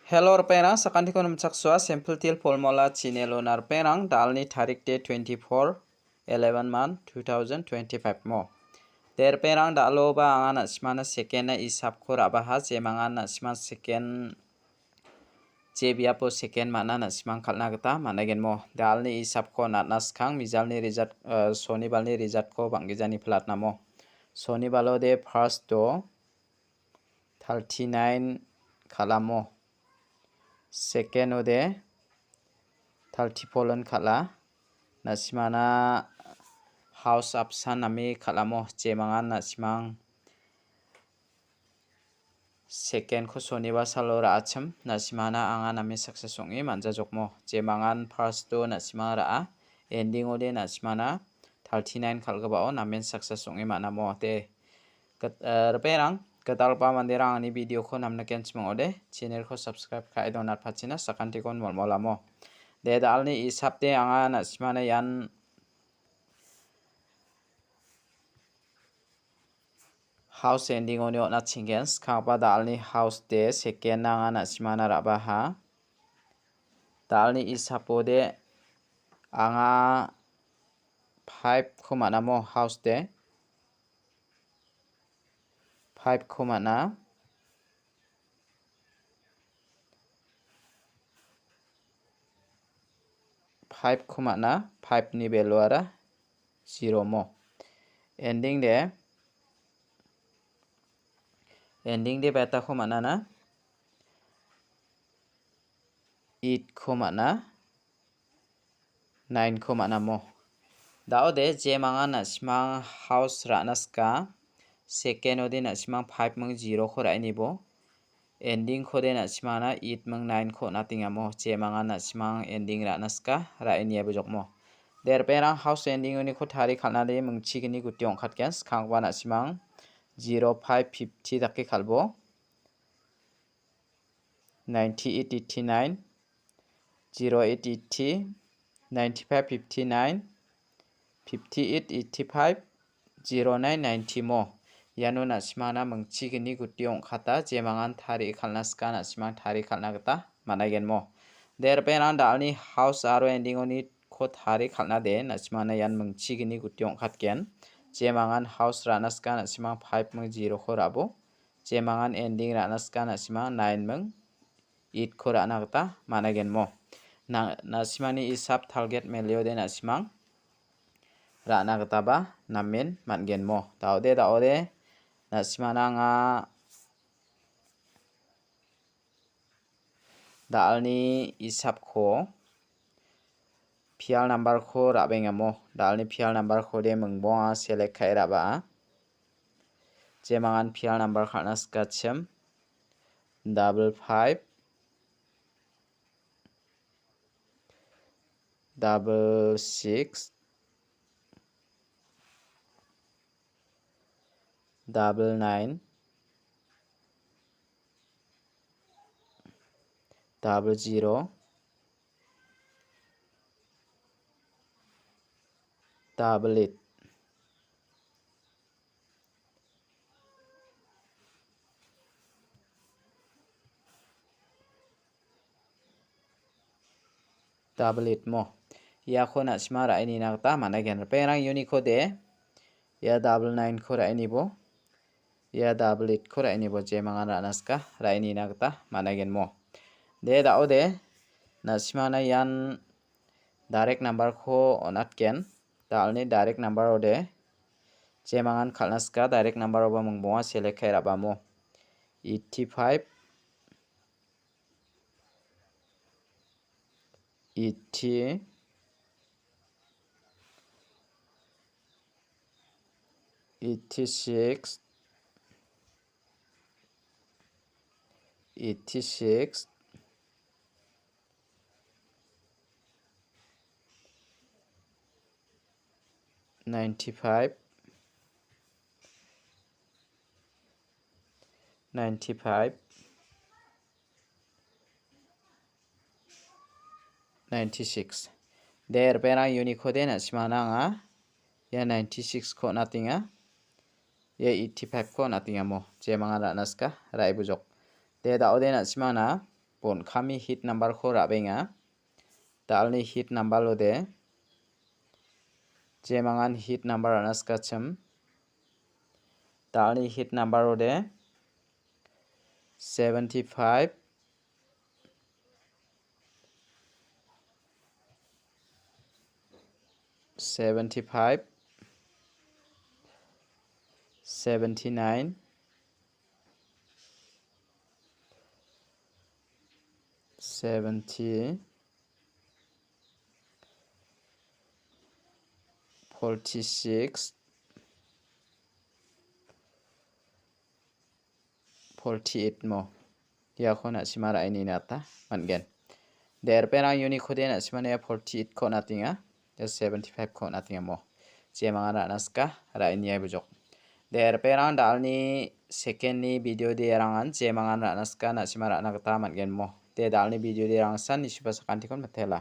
Hello perang sakanti kono mchakswa sample til polmola chinelonar perang dalni tarik de 24/11 month 2025 mo der perang dalo ba angana smana second isap khora baha je mangana sman second je biapo second mana na smang khalna gata managen mo dalni isap ko natnas khang mijalni result sonibalni result ko banggijani platna mo sonibalo de first do 39 khalamo second ode 34 khala nasimana house option nami khalamo jemangan nasimang second ko soniba salora acham nasimana anga nami success ongi manja jokmo jemangan first do nasimang ra ending ode nasimana 39 khalgabao namen success ongi manamo te reperang ketalpa manderang ani video ko namna kenchmong ode channel ko subscribe khai donat phachina sakanti kon molmolamo de dalni isapte anga nasimana yan house ending oni ona chingens khapa dalni house de second anga nasimana rabaha dalni isapode anga 5 khomanamo house de 5 khomana 5 ni value ara 0 mo ending de beta khomana na 8 khomana 9 khomana mo dao de je manga na simang house ranaska second ode na simang 5 mong 0 khorai nibo ending khode na simana 8 mong 9 kho natinga mo je manga na simang ending ranaska rai ni abujok mo der perang house ending oni kho thari khalna de mong chigini gutiong khatkens khangwa na simang 0550 dakki khalbo 9889 0880 9559 5885 0990 mo yano na simana mengchigini gutiong khata jemangan thari khalna ska na simang thari khalna gata managen mo der perang dalni house aro ending oni kho thari khalna de na simana yan mengchigini gutiong khatken jemangan house ranaska na simang 5 mong 0 khorabo jemangan ending ranaska na simang 9 mong 8 khora na gata managen mo na simani isap target melio de na simang rana gata ba namen mangen mo daode na simana nga dalni isap kho pial number kho rabenga mo dalni pial number kho de mungbo select khai raba jemangan pial number khalna skachem 55 66 99 00 88 mo ya khona sima rai ni nagta managen perang unico de ya 99 kho rai ni bo ya 88 kho rai ni bo je mangan ranaska rai ni nagta managen mo de dao de na sima na yan direct number kho onatken dalni direct number ode je mangan khalnaska direct number oba mungbo select khai raba mo 85 80 86 86 95 95 96 der perang unico de na simana nga ya 96 kho natinga ya 85 kho natinga mo je manga ranaska rai bujok de da ode na simana pon kami hit number ko rabenga dalni hit number lode jemangan hit number anaskacham dalni hit number lode 75 79 70 46 48 mo ya khona simara ini nata mangen der perang uni khode na simane 48 ko natinga 75 ko natinga mo jemanga naska ra ini ai bujok der perang dalni second ni video de rangan jemanga naska na simara na kata mangen mo te dalni video de rang san ni sipa sakantikon matela